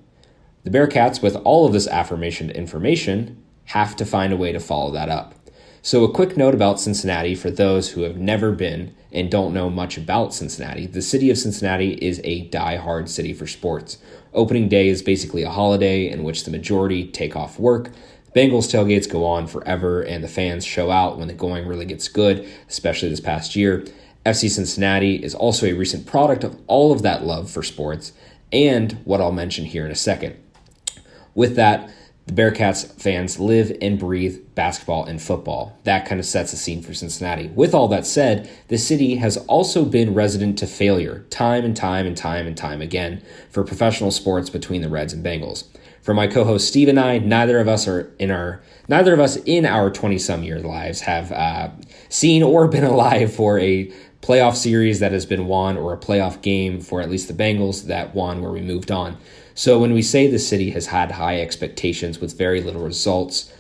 the Bearcats, with all of this affirmation information, have to find a way to follow that up. So a quick note about Cincinnati for those who have never been and don't know much about Cincinnati. The city of Cincinnati is a die-hard city for sports. Opening day is basically a holiday in which the majority take off work. The Bengals tailgates go on forever, and the fans show out when the going really gets good, especially this past year. FC Cincinnati is also a recent product of all of that love for sports, and what I'll mention here in a second. With that, the Bearcats fans live and breathe basketball and football. That kind of sets the scene for Cincinnati. With all that said, the city has also been resident to failure time and time and time and time again for professional sports between the Reds and Bengals. For my co-host Steve and I, neither of us in our 20-some year lives have seen or been alive for a playoff series that has been won or a playoff game for at least the Bengals that won where we moved on. So when we say the city has had high expectations with very little results,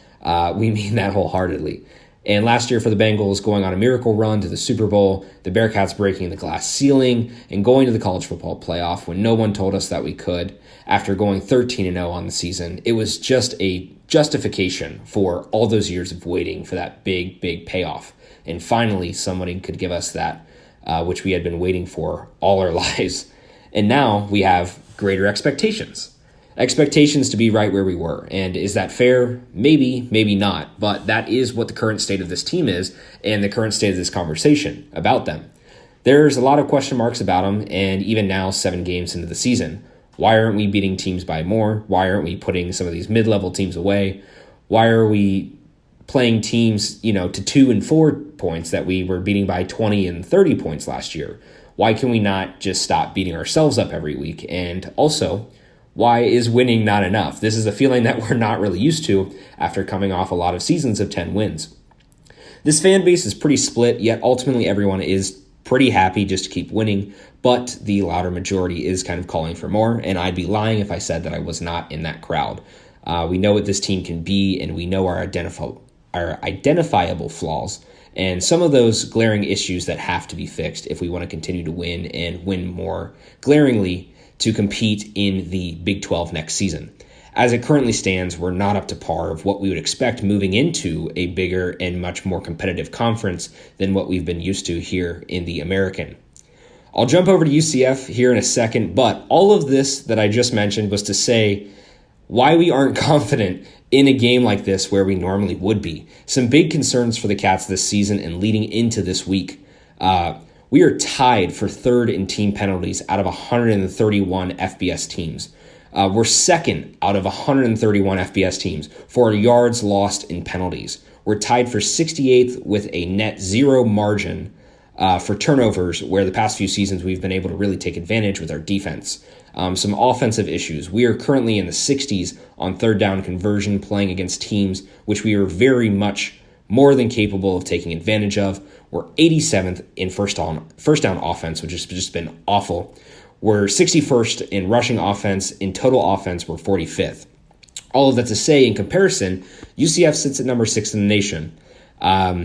we mean that wholeheartedly. And last year for the Bengals, going on a miracle run to the Super Bowl, the Bearcats breaking the glass ceiling and going to the college football playoff when no one told us that we could. After going 13-0 on the season, it was just a justification for all those years of waiting for that big, big payoff. And finally, somebody could give us that, which we had been waiting for all our lives. And now we have greater expectations. Expectations to be right where we were. And is that fair? Maybe, maybe not. But that is what the current state of this team is and the current state of this conversation about them. There's a lot of question marks about them, and even now, 7 games into the season. Why aren't we beating teams by more? Why aren't we putting some of these mid-level teams away? Why are we playing teams, to 2 and 4 points that we were beating by 20 and 30 points last year? Why can we not just stop beating ourselves up every week? And also, why is winning not enough? This is a feeling that we're not really used to after coming off a lot of seasons of 10 wins. This fan base is pretty split, yet ultimately everyone is pretty happy just to keep winning, but the louder majority is kind of calling for more, and I'd be lying if I said that I was not in that crowd. We know what this team can be, and we know our identifiable flaws, and some of those glaring issues that have to be fixed if we want to continue to win and win more glaringly to compete in the Big 12 next season. As it currently stands, we're not up to par of what we would expect moving into a bigger and much more competitive conference than what we've been used to here in the American. I'll jump over to UCF here in a second, but all of this that I just mentioned was to say why we aren't confident in a game like this where we normally would be. Some big concerns for the Cats this season and leading into this week. We are tied for 3rd in team penalties out of 131 FBS teams. We're 2nd out of 131 FBS teams for yards lost in penalties. We're tied for 68th with a net 0 margin for turnovers, where the past few seasons we've been able to really take advantage with our defense. Some offensive issues. We are currently in the 60s on 3rd down conversion, playing against teams which we are very much more than capable of taking advantage of. We're 87th in first down offense, which has just been awful. We're 61st in rushing offense. In total offense, we're 45th. All of that to say, in comparison, UCF sits at number 6 in the nation.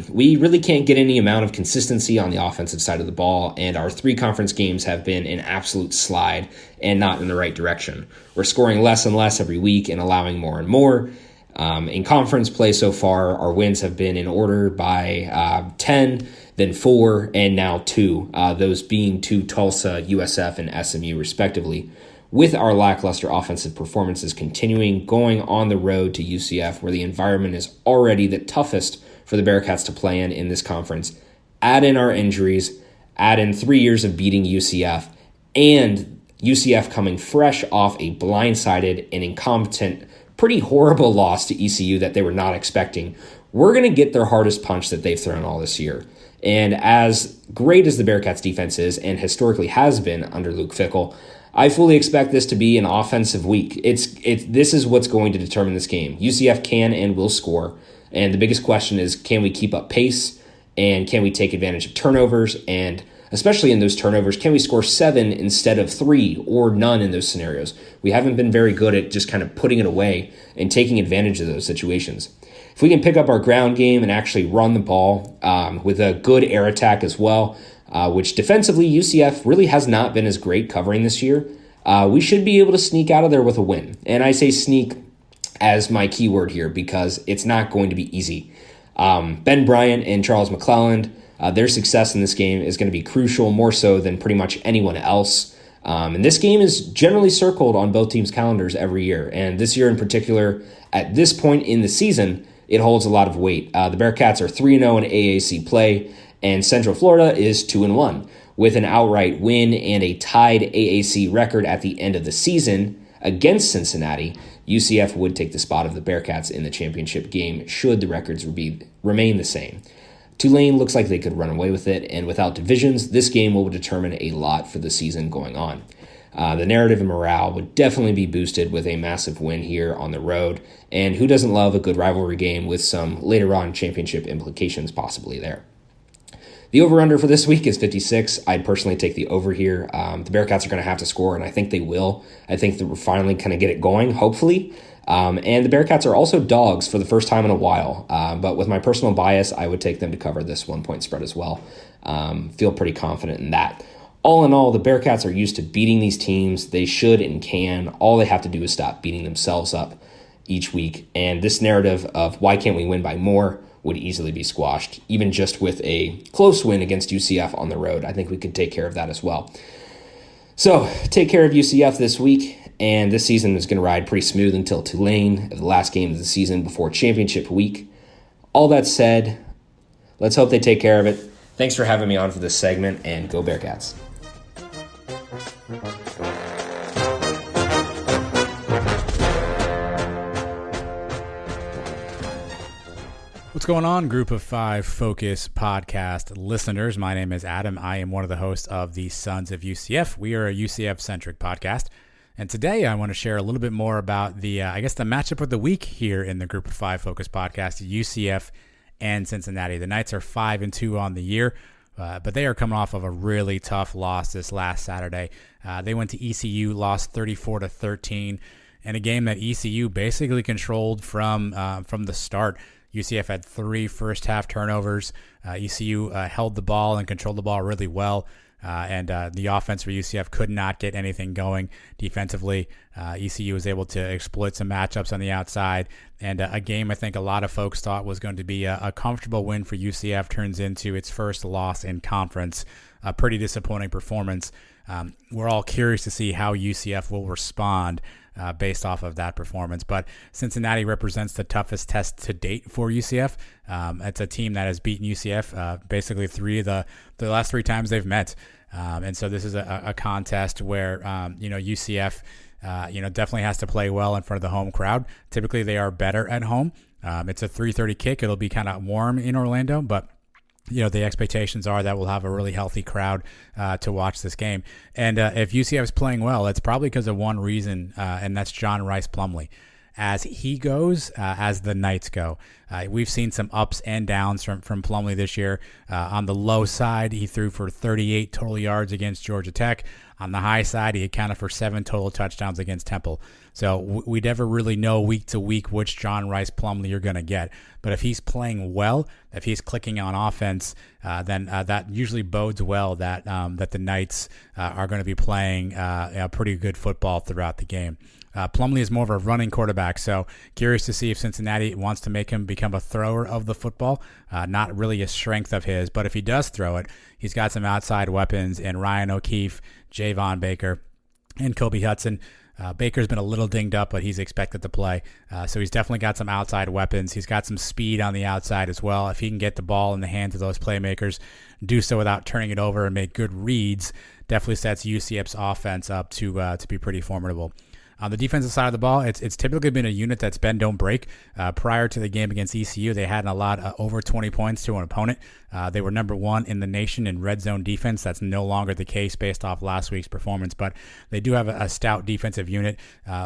We really can't get any amount of consistency on the offensive side of the ball, and our 3 conference games have been an absolute slide and not in the right direction. We're scoring less and less every week and allowing more and more. In conference play so far, our wins have been in order by 10, then 4, and now 2, those being to Tulsa, USF, and SMU respectively. With our lackluster offensive performances continuing, going on the road to UCF, where the environment is already the toughest for the Bearcats to play in this conference, add in our injuries, add in 3 years of beating UCF, and UCF coming fresh off a blindsided and incompetent, pretty horrible loss to ECU that they were not expecting. We're going to get their hardest punch that they've thrown all this year. And as great as the Bearcats defense is, and historically has been under Luke Fickell, I fully expect this to be an offensive week. This is what's going to determine this game. UCF can and will score, and the biggest question is, can we keep up pace, and can we take advantage of turnovers, and especially in those turnovers, can we score 7 instead of 3 or none in those scenarios? We haven't been very good at just kind of putting it away and taking advantage of those situations. If we can pick up our ground game and actually run the ball with a good air attack as well, which defensively UCF really has not been as great covering this year, we should be able to sneak out of there with a win. And I say sneak as my keyword here because it's not going to be easy. Ben Bryant and Charles McClelland, their success in this game is going to be crucial, more so than pretty much anyone else. And this game is generally circled on both teams' calendars every year. And this year in particular, at this point in the season, it holds a lot of weight. The Bearcats are 3-0 in AAC play, and Central Florida is 2-1. With an outright win and a tied AAC record at the end of the season against Cincinnati, UCF would take the spot of the Bearcats in the championship game should the records remain the same. Tulane looks like they could run away with it, and without divisions, this game will determine a lot for the season going on. The narrative and morale would definitely be boosted with a massive win here on the road, and who doesn't love a good rivalry game with some later on championship implications possibly there. The over-under for this week is 56. I'd personally take the over here. The Bearcats are going to have to score, and I think they will. I think that we're finally going to get it going, hopefully. And the Bearcats are also dogs for the first time in a while. But with my personal bias, I would take them to cover this 1-point spread as well. Feel pretty confident in that. All in all, the Bearcats are used to beating these teams. They should and can. All they have to do is stop beating themselves up each week. And this narrative of why can't we win by more would easily be squashed, even just with a close win against UCF on the road. I think we could take care of that as well. So take care of UCF this week, and this season is going to ride pretty smooth until Tulane, the last game of the season before championship week. All that said, let's hope they take care of it. Thanks for having me on for this segment, and go Bearcats.
What's going on, Group of Five Focus podcast listeners? My name is Adam. I am one of the hosts of the Sons of UCF. We are a UCF-centric podcast. And today I want to share a little bit more about the matchup of the week here in the Group of Five Focus podcast, UCF and Cincinnati. The Knights are 5-2 on the year, but they are coming off of a really tough loss this last Saturday. They went to ECU, lost 34-13, in a game that ECU basically controlled from the start. UCF had 3 first-half turnovers. ECU held the ball and controlled the ball really well, and the offense for UCF could not get anything going defensively. ECU was able to exploit some matchups on the outside, and a game I think a lot of folks thought was going to be a comfortable win for UCF turns into its first loss in conference. A pretty disappointing performance. We're all curious to see how UCF will respond based off of that performance. But Cincinnati represents the toughest test to date for UCF. It's a team that has beaten UCF basically the last 3 times they've met. And so this is a contest where, UCF, definitely has to play well in front of the home crowd. Typically they are better at home. It's a 3:30 kick. It'll be kind of warm in Orlando, but the expectations are that we'll have a really healthy crowd to watch this game. And if UCF is playing well, it's probably because of one reason, and that's John Rice Plumlee. As he goes, as the Knights go. We've seen some ups and downs from Plumlee this year. On the low side, he threw for 38 total yards against Georgia Tech. On the high side, he accounted for 7 total touchdowns against Temple. So we never really know week to week which John Rice Plumlee you're going to get. But if he's playing well, if he's clicking on offense, then that usually bodes well that the Knights are going to be playing pretty good football throughout the game. Plumlee is more of a running quarterback, so curious to see if Cincinnati wants to make him become a thrower of the football. Not really a strength of his, but if he does throw it, he's got some outside weapons in Ryan O'Keefe, Javon Baker, and Kobe Hudson. Baker's been a little dinged up, but he's expected to play. So he's definitely got some outside weapons. He's got some speed on the outside as well. If he can get the ball in the hands of those playmakers, do so without turning it over and make good reads, definitely sets UCF's offense up to be pretty formidable. On the defensive side of the ball, it's typically been a unit that's bend don't break. Prior to the game against ECU, they hadn't allowed over 20 points to an opponent. They were number 1 in the nation in red zone defense. That's no longer the case based off last week's performance, but they do have a stout defensive unit.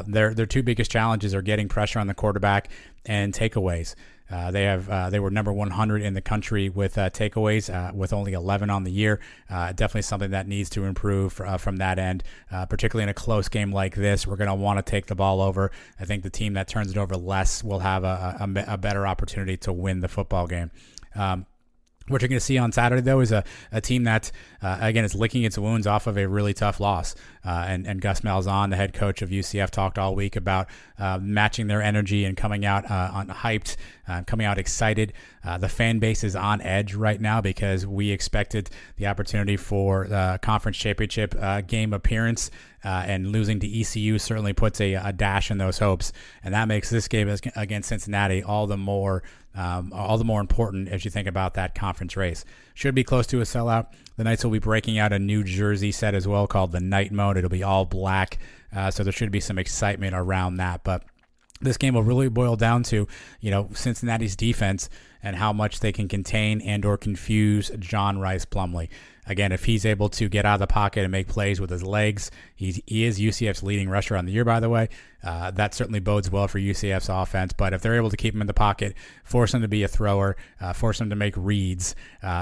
Their two biggest challenges are getting pressure on the quarterback and takeaways. They were number 100 in the country with takeaways, with only 11 on the year. Definitely something that needs to improve from that end, particularly in a close game like this. We're going to want to take the ball over. I think the team that turns it over less will have a better opportunity to win the football game. What you're going to see on Saturday, though, is a team that, again, is licking its wounds off of a really tough loss. And Gus Malzahn, the head coach of UCF, talked all week about matching their energy and coming out hyped, coming out excited. The fan base is on edge right now because we expected the opportunity for the conference championship game appearance, and losing to ECU certainly puts a dash in those hopes. And that makes this game against Cincinnati all the more important as you think about that conference race. Should be close to a sellout. The Knights will be breaking out a new jersey set as well called the Night Mode. It'll be all black, so there should be some excitement around that. But this game will really boil down to, Cincinnati's defense and how much they can contain and or confuse John Rice Plumlee. Again, if he's able to get out of the pocket and make plays with his legs, he is UCF's leading rusher on the year, by the way. That certainly bodes well for UCF's offense. But if they're able to keep him in the pocket, force him to be a thrower, force him to make reads,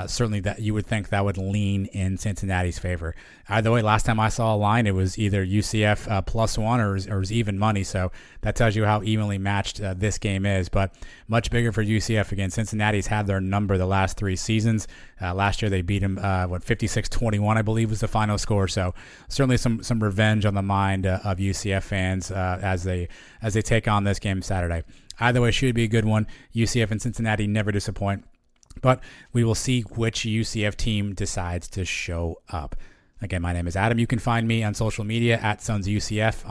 certainly that you would think that would lean in Cincinnati's favor. Either way, last time I saw a line, it was either UCF +1 or it was even money. So that tells you how evenly matched this game is. But much bigger for UCF. Again, Cincinnati's had their number the last 3 seasons. Last year they beat him 56-21, I believe, was the final score. So certainly some revenge on the mind of UCF fans as they take on this game Saturday. Either way, should be a good one. UCF and Cincinnati never disappoint, but we will see which UCF team decides to show up. Again, my name is Adam. You can find me on social media at SonsUCF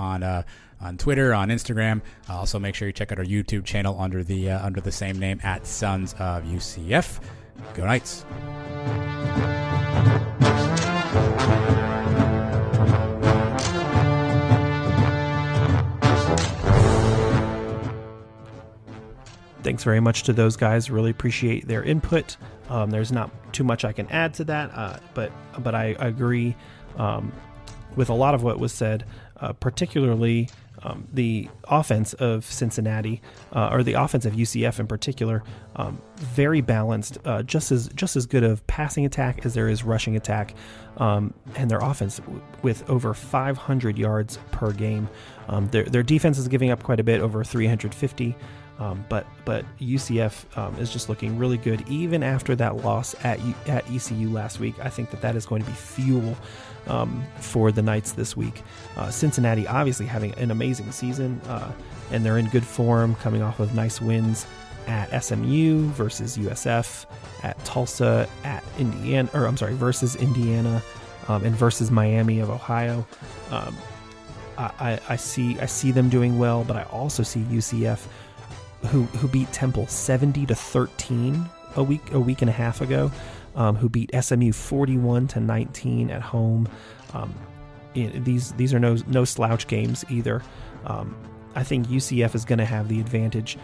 on Twitter, on Instagram. Also, make sure you check out our YouTube channel under the same name at Sons of UCF. Go Knights.
Thanks very much to those guys. Really appreciate their input. There's not too much I can add to that, but I agree with a lot of what was said, particularly the offense of Cincinnati, or the offense of UCF in particular, very balanced, just as good of passing attack as there is rushing attack, and their offense with over 500 yards per game. Their defense is giving up quite a bit, over 350. But UCF is just looking really good even after that loss at ECU last week. I think that is going to be fuel for the Knights this week. Cincinnati obviously having an amazing season, and they're in good form, coming off of nice wins at SMU versus USF, at Tulsa, versus Indiana, and versus Miami of Ohio. I see them doing well, but I also see UCF, who beat Temple 70-13 a week and a half ago, who beat SMU 41-19 at home. These are no slouch games either. I think UCF is going to have the advantage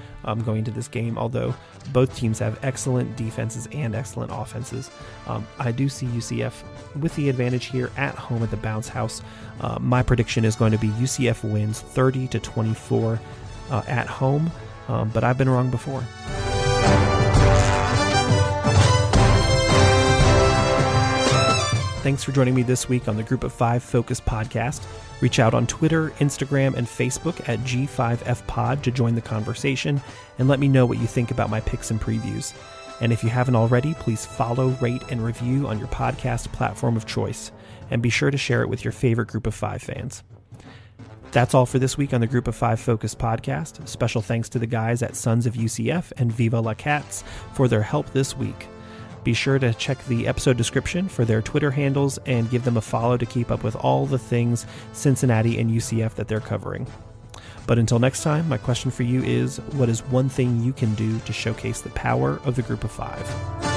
going to this game, although both teams have excellent defenses and excellent offenses. I do see UCF with the advantage here at home at the Bounce House. My prediction is going to be UCF wins 30-24 at home. But I've been wrong before. Thanks for joining me this week on the Group of 5 Focus podcast. Reach out on Twitter, Instagram, and Facebook at G5FPod to join the conversation and let me know what you think about my picks and previews. And if you haven't already, please follow, rate, and review on your podcast platform of choice. And be sure to share it with your favorite Group of 5 fans. That's all for this week on the Group of 5 Focus podcast. Special thanks to the guys at Sons of UCF and Viva La Cats for their help this week. Be sure to check the episode description for their Twitter handles and give them a follow to keep up with all the things Cincinnati and UCF that they're covering. But until next time, my question for you is, what is one thing you can do to showcase the power of the Group of 5?